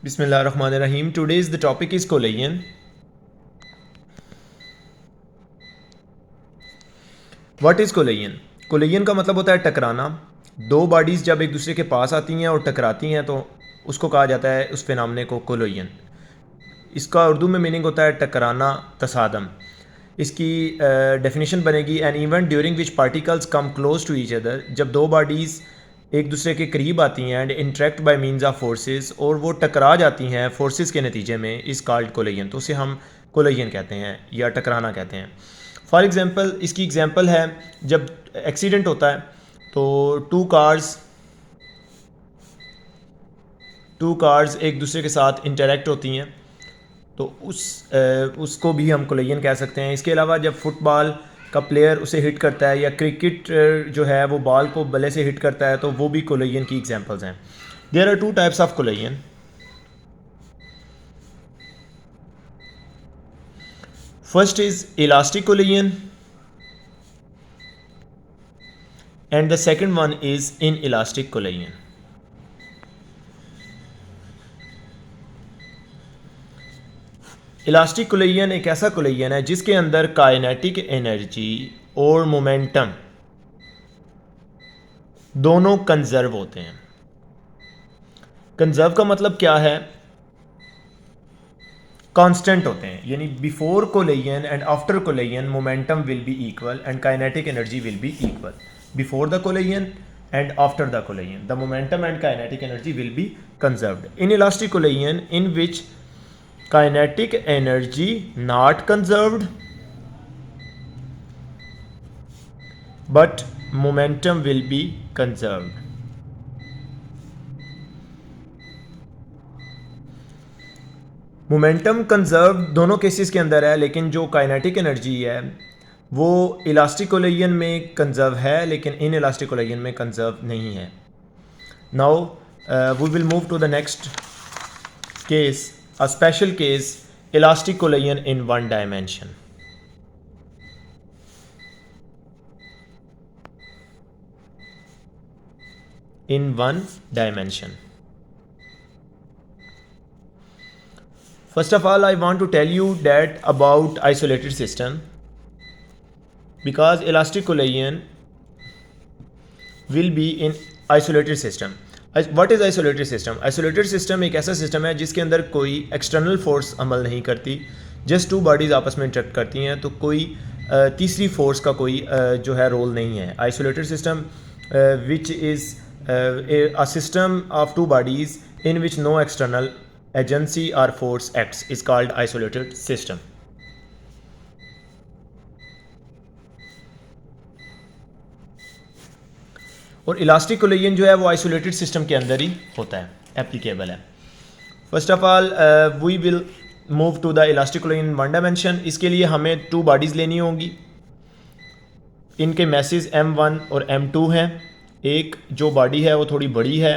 Bismillahirrahmanirrahim. Today's the topic is collision. What is collision? Collision का मतलब होता है टकराना. दो बॉडीज़ जब एक दूसरे के पास आती हैं और टकराती हैं तो उसको कहा जाता है उस फिनोमेना को collision. इसका उर्दू में मीनिंग होता है टकराना, तसादम. इसकी डेफिनेशन बनेगी an event during which particles come close to each other. जब दो बॉडीज़ एक दूसरे के करीब आती हैं and interact by means of forces और वो टकरा जाती हैं फोर्सेस के नतीजे में, इस कॉल्ड कोलिजन. तो उसे हम कोलिजन कहते हैं या टकराना कहते हैं. फॉर एग्जांपल, इसकी एग्जांपल है जब एक्सीडेंट होता है तो टू कार्स एक दूसरे के साथ इंटरेक्ट होती हैं तो उसको भी हम कोलिजन कह सकते हैं. इसके अलावा जब फुटबॉल का प्लेयर उसे हिट करता है या क्रिकेट जो है वो बॉल को बल्ले से हिट करता है तो वो भी कोलिजन की एग्जांपल्स हैं. There are two types of collision. First is elastic collision and the second one is inelastic collision. Elastic collision एक ऐसा कोलिजन है जिसके अंदर काइनेटिक एनर्जी और मोमेंटम दोनों कंजर्व होते हैं. कंजर्व का मतलब क्या है? कांस्टेंट होते हैं, यानी before collision and after collision momentum will be equal and kinetic energy will be equal. Before the collision and after the collision the momentum and kinetic energy will be conserved. In elastic collision in which kinetic energy not conserved but momentum will be conserved. Momentum conserve दोनों cases के अंदर है, लेकिन जो kinetic energy है वो elastic collision में conserve है लेकिन इन इलास्टिक कोलिजन में कंजर्व नहीं है. Now we will move to the next case, a special case, elastic collision in one dimension. In one dimension. First of all, I want to tell you that about isolated system, because elastic collision will be in isolated system. What is isolated system? Isolated system एक ऐसा system है जिसके अंदर कोई external force अमल नहीं करती, just to bodies आपस में इंटरेक्ट करती हैं, तो कोई तीसरी फोर्स का कोई जो है रोल नहीं है. Isolated system which is a system of two bodies in which no external agency और force acts is called isolated system. और इलास्टिक कोलिजन जो है वो आइसोलेटेड सिस्टम के अंदर ही होता है, एप्लीकेबल है. First of all we will move to the elastic collision one dimension. इसके लिए हमें टू बॉडीज़ लेनी होंगी. इनके मैसेज M1 और M2 हैं. एक जो बॉडी है वो थोड़ी बड़ी है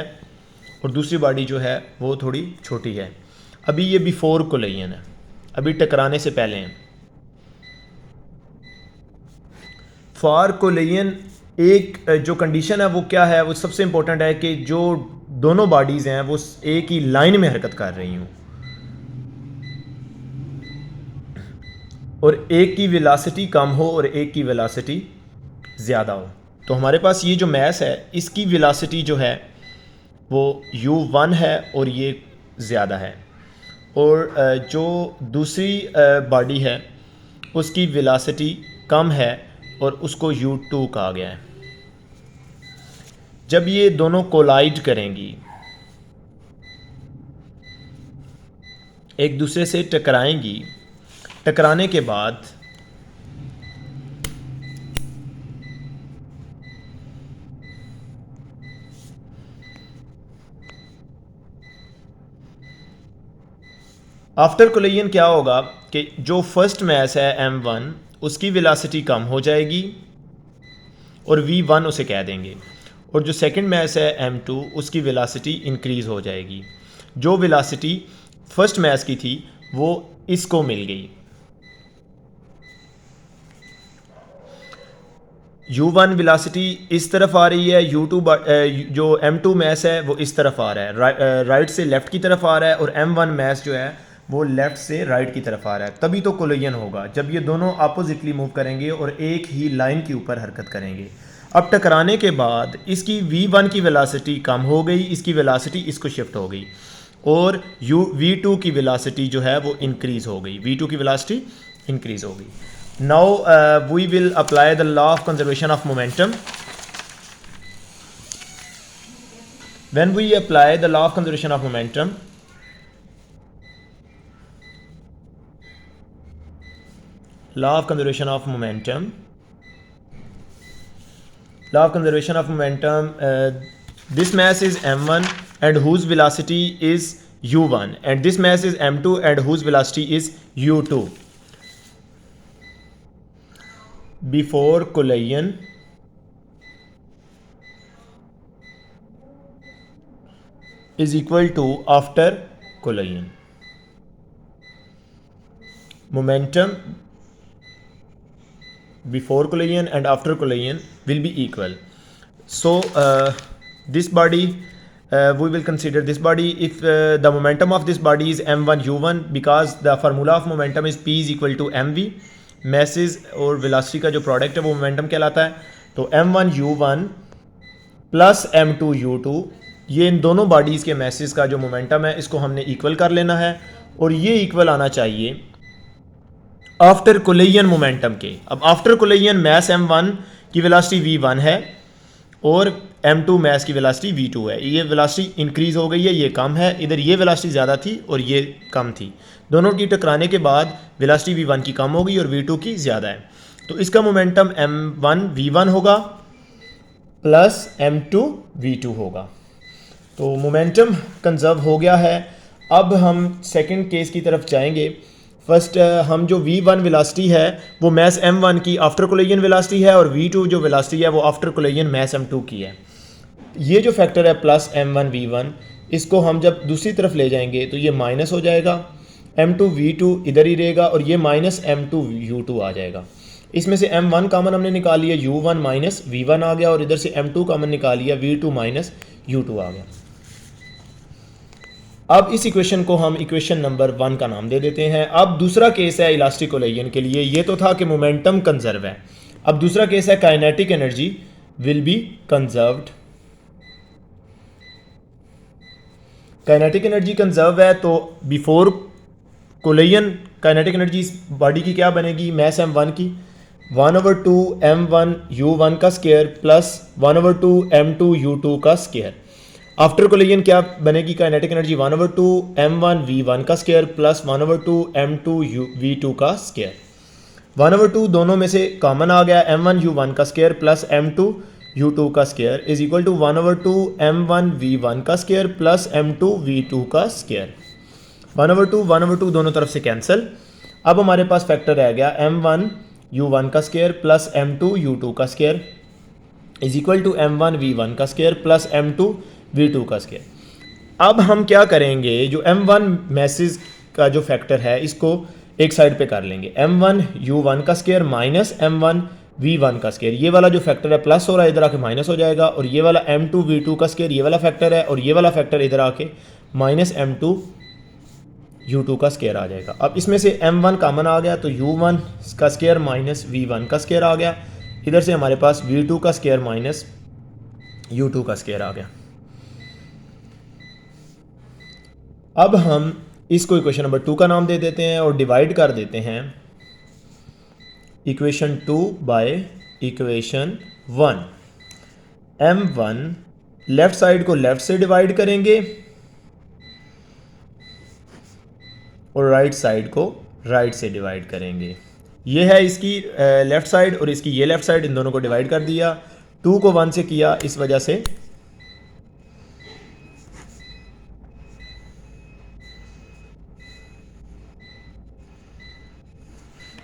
और दूसरी बॉडी जो है वो थोड़ी छोटी है. अभी ये बिफोर कोलिजन है, अभी टकराने से पहले हैं. फॉर कोलिजन एक जो कंडीशन है वो क्या है? वो सबसे इंपॉर्टेंट है कि जो दोनों बॉडीज़ हैं वो एक ही लाइन में हरकत कर रही हूँ और एक की वेलोसिटी कम हो और एक की वेलोसिटी ज़्यादा हो. तो हमारे पास ये जो मैस है इसकी वेलोसिटी जो है वो u1 है और ये ज़्यादा है, और जो दूसरी बॉडी है उसकी वेलोसिटी कम है और उसको u2 कहा गया है. जब ये दोनों कोलाइड करेंगी, एक दूसरे से टकराएंगी, टकराने के बाद आफ्टर कोलिजन क्या होगा कि जो फर्स्ट मैस है M1 उसकी वेलोसिटी कम हो जाएगी और V1 उसे कह देंगे, और जो सेकंड मैस है M2 उसकी वेलोसिटी इंक्रीज़ हो जाएगी. जो वेलोसिटी फर्स्ट मैस की थी वो इसको मिल गई. u1 वेलोसिटी इस तरफ आ रही है, u2 जो m2 मैस है वो इस तरफ आ रहा है, राइट से लेफ़्ट की तरफ आ रहा है, और m1 मैस जो है वो लेफ़्ट से राइट की तरफ आ रहा है। तभी तो कोलिजन होगा जब ये दोनों अपोजिटली मूव करेंगे और एक ही लाइन के ऊपर हरकत करेंगे। अब टकराने के बाद इसकी v1 की वेलोसिटी कम हो गई, इसकी वेलोसिटी इसको शिफ्ट हो गई, और v2 की वेलोसिटी जो है वो इंक्रीज़ हो गई, v2 की वेलोसिटी इंक्रीज़ हो गई। Now we will apply the law of conservation of momentum. When we apply the law of conservation of momentum, law of conservation of momentum, law of conservation of momentum, this mass is m1 and whose velocity is u1, and this mass is m2 and whose velocity is u2. Before collision is equal to after collision. Momentum before collision and after collision will be equal. So this body, we will consider this body if the momentum of this body is m1 u1, because the formula of momentum is p is equal to mv, message और velocity का जो product है वो momentum कहलाता है। तो m1 u1 plus m2 u2, ये इन दोनों बॉडीज़ के मैसेज का जो मोमेंटम है इसको हमने इक्वल कर लेना है, और ये इक्वल आना चाहिए आफ्टर कोलिजन मोमेंटम के। अब आफ्टर कोलिजन मैस m1 की वेलोसिटी v1 है और m2 मैस की वेलोसिटी v2 है। ये वेलोसिटी इंक्रीज़ हो गई है, ये कम है, इधर ये वेलोसिटी ज़्यादा थी और ये कम थी। दोनों की टकराने के बाद वेलोसिटी v1 की कम होगी और v2 की ज़्यादा है, तो इसका मोमेंटम m1 v1 होगा प्लस m2 v2 होगा। तो मोमेंटम कंजर्व हो गया है। अब हम सेकंड केस की तरफ जाएंगे। फर्स्ट हम जो v1 वेलोसिटी है वो मैस m1 की आफ्टर कोलिजन वेलोसिटी है, और v2 जो वेलोसिटी है वो आफ्टर कोलिजन मैस m2 की है। ये जो फैक्टर है प्लस m1 v1, इसको हम जब दूसरी तरफ ले जाएंगे तो ये माइनस हो जाएगा, m2 v2 इधर ही रहेगा और ये माइनस m2 u2 आ जाएगा। इसमें से m1 कॉमन हमने निकाल लिया, u1 माइनस v1 आ गया, और इधर से m2 कॉमन निकाल लिया, v2 माइनस u2 आ गया। अब इस इक्वेशन को हम इक्वेशन नंबर 1 का नाम दे देते हैं। अब दूसरा केस है इलास्टिक कोलिजन के लिए। ये तो था कि मोमेंटम कंजर्व है। अब दूसरा केस है kinetic energy will be conserved. Kinetic energy conserve है तो बिफोर कोलिजन काइनेटिक एनर्जी इस बॉडी की क्या बनेगी, मैस m1 की 1/2 m1 u1 का स्क्वायर प्लस 1/2 m2 u2 का स्क्वायर। आफ्टर कोलिजन क्या बनेगी काइनेटिक एनर्जी, 1/2 m1 v1 का स्क्वायर प्लस 1/2 m2 v2 का स्क्वायर। 1/2 दोनों में से कॉमन आ गया, m1 u1 का स्क्वायर प्लस m2 u2 का square is equal to 1/2 m1 v1 का स्क्वायर प्लस m2 v2 का स्क्वायर। 1/2 दोनों तरफ से कैंसिल। अब हमारे पास फैक्टर रह गया m1 u1 का स्क्वायर प्लस m2 u2 का square is equal to m1 v1 का स्क्वायर प्लस m2 v2 का स्क्वायर। अब हम क्या करेंगे, जो m1 मैसेज का जो फैक्टर है इसको एक साइड पे कर लेंगे, m1 u1 का स्क्वायर माइनस m1 v1 का स्क्वायर। ये वाला जो फैक्टर है प्लस हो रहा है इधर आके माइनस हो जाएगा, और ये वाला m2 v2 का स्क्वायर ये वाला फैक्टर है, और ये वाला फैक्टर इधर आके माइनस m2 u2 का स्क्वायर आ जाएगा। अब इसमें से m1 कॉमन आ गया तो u1 का स्क्वायर माइनस v1 का स्क्वायर आ गया, इधर से हमारे पास v2 का स्क्वायर माइनस u2 का स्क्वायर आ गया। अब हम इसको इक्वेशन नंबर 2 का नाम दे देते हैं और डिवाइड कर देते हैं equation 2 by equation 1। m1 left side को लेफ्ट से डिवाइड करेंगे और राइट साइड को राइट से डिवाइड करेंगे। ये है इसकी लेफ्ट साइड और इसकी ये लेफ्ट साइड, इन दोनों को डिवाइड कर दिया। 2 को 1 से किया, इस वजह से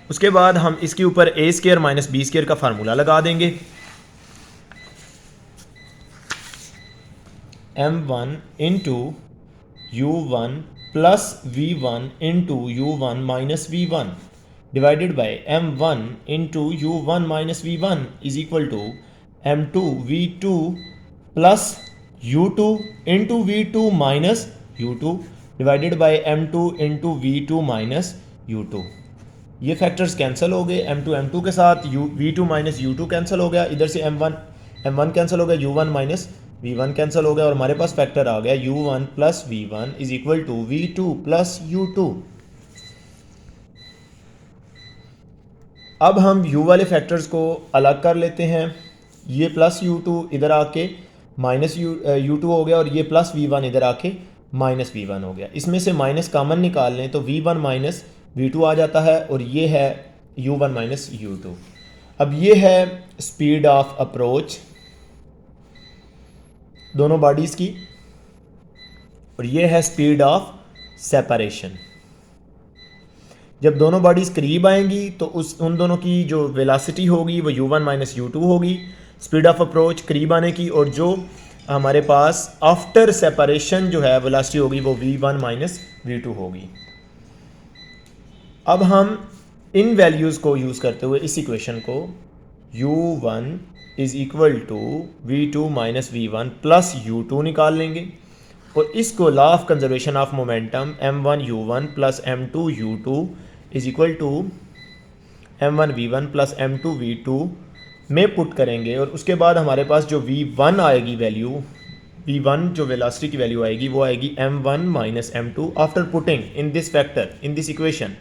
उसके बाद हम इसके ऊपर a square minus b square का फार्मूला लगा देंगे। m1 into u1 plus v1 into u1 minus v1 divided by m1 into u1 minus v1 is equal to m2 v2 plus u2 into v2 minus u2 divided by m2 into v2 minus u2। ये factors cancel हो गए, m2 के साथ v2 minus u2 cancel हो गया, इधर से m1 cancel हो गया, u1 माइनस v1 कैंसिल हो गया और हमारे पास फैक्टर आ गया u1 plus v1 is equal to v2 plus u2। अब हम u वाले फैक्टर्स को अलग कर लेते हैं, ये प्लस u2 इधर आके माइनस u2 हो गया और ये प्लस v1 इधर आके माइनस v1 हो गया। इसमें से माइनस कॉमन निकाल लें तो v1 माइनस v2 आ जाता है और ये है u1 माइनस u2। अब ये है स्पीड ऑफ अप्रोच दोनों बॉडीज़ की और ये है स्पीड ऑफ सेपरेशन। जब दोनों बॉडीज़ करीब आएंगी तो उन दोनों की जो वेलोसिटी होगी वो u1 माइनस u2 होगी, स्पीड ऑफ अप्रोच करीब आने की, और जो हमारे पास आफ्टर सेपरेशन जो है वेलोसिटी होगी वो v1 माइनस v2 होगी। अब हम इन वैल्यूज़ को यूज़ करते हुए इस इक्वेशन को u1 is equal to v2 minus v1 plus u2 निकाल लेंगे और इसको law of conservation of momentum m1 u1 plus m2 u2 is equal to m1 v1 plus m2 v2 में पुट करेंगे और उसके बाद हमारे पास जो v1 आएगी वैल्यू, v1 जो वेलोसिटी की वैल्यू आएगी वो आएगी m1 minus m2 after putting in this factor in this equation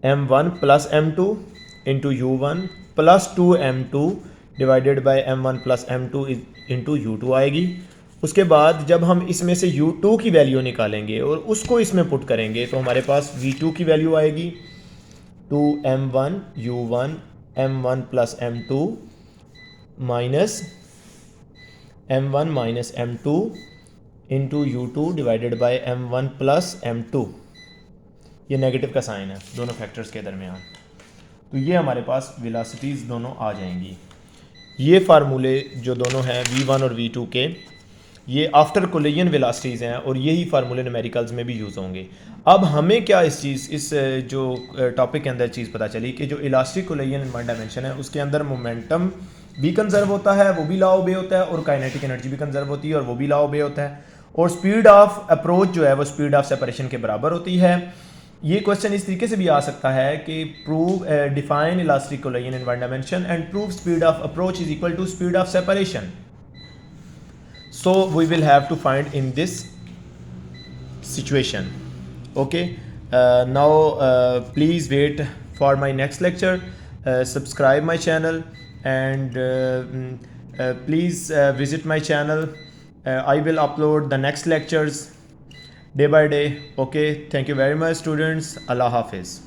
m1 plus m2 into u1 plus 2m2 divided by m1 plus m2 into u2 आएगी। उसके बाद जब हम इसमें से u2 की वैल्यू निकालेंगे और उसको इसमें पुट करेंगे तो हमारे पास v2 की वैल्यू आएगी 2m1 u1 m1 plus m2 minus m1 minus m2 into u2 divided by m1 plus m2। ये नेगेटिव का साइन है दोनों फैक्टर्स के दरमियान, तो ये हमारे पास वेलोसिटीज़ दोनों आ जाएंगी। ये फार्मूले जो दोनों हैं v1 और v2 के, ये आफ्टर कोलिजन वेलोसिटीज़ हैं और यही फार्मूले न्यूमेरिकल्स में भी यूज़ होंगे। अब हमें क्या इस जो टॉपिक के अंदर चीज़ पता चली कि जो elastic collision in one dimension है उसके अंदर मोमेंटम भी कंजर्व होता है, वो भी लॉ ओबे होता है, और काइनेटिक एनर्जी भी कंजर्व होती है और वो भी लॉ ओबे होता है, और स्पीड ऑफ अप्रोच जो है वो स्पीड ऑफ सेपरेशन के बराबर होती है। ये क्वेश्चन इस तरीके से भी आ सकता है कि prove define elastic collision in one dimension and prove speed of approach is equal to speed of separation. So we will have to find in this situation. Okay, now please wait for my next lecture, subscribe my channel and please visit my channel. I will upload the next lectures day by day. Okay, thank you very much students. Allah Hafiz.